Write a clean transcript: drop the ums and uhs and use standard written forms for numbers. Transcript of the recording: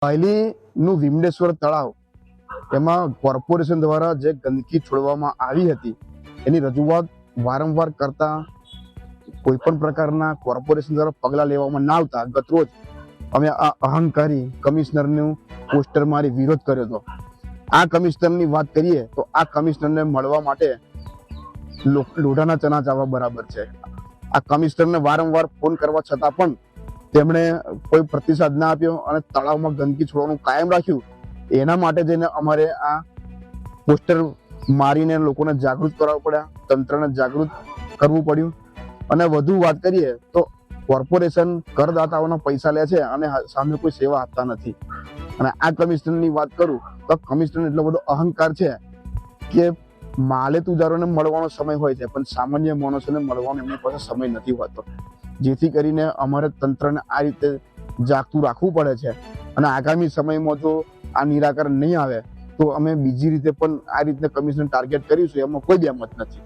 નું વિમલેશ્વર તળાવ એમાં કોર્પોરેશન દ્વારા જે ગંદકી છોડવામાં આવી હતી એની રજૂઆત વારંવાર કરતા કોઈ પણ પ્રકારના કોર્પોરેશન દ્વારા પગલાં લેવામાં ના આવતા ગતરોજ અમે આ અહંકારી કમિશનરનું પોસ્ટર મારી વિરોધ કર્યો હતો. આ કમિશનરની વાત કરીએ તો આ કમિશનરને મળવા માટે લોઢાના ચના ચાવવા બરાબર છે. આ કમિશનરને વારંવાર ફોન કરવા છતાં પણ તેમણે કોઈ પ્રતિસાદ ના આપ્યો અને તળાવમાં ગંદકી છોડવાનું કાયમ રાખ્યું. એના માટે જઈને અમારે આ પોસ્ટર મારીને લોકોને જાગૃત કરવા પડ્યા, તંત્રને જાગૃત કરવું પડ્યું. અને વધુ વાત કરીએ તો કોર્પોરેશન કરદાતાઓના પૈસા લે છે અને સામે કોઈ સેવા આપતા નથી. અને આ કમિશનરની વાત કરું તો કમિશનર એટલો બધો અહંકાર છે કે માલે તુજારોને મળવાનો સમય હોય છે પણ સામાન્ય માણસોને મળવાનો એમની પાસે સમય નથી હોતો. જેથી કરીને અમારે તંત્રને આ રીતે જાગતું રાખવું પડે છે. અને આગામી સમયમાં જો આ નિરાકરણ નહીં આવે તો અમે બીજી રીતે પણ આ રીતે કમિશન ટાર્ગેટ કરીશું, એમાં કોઈ બેમત નથી.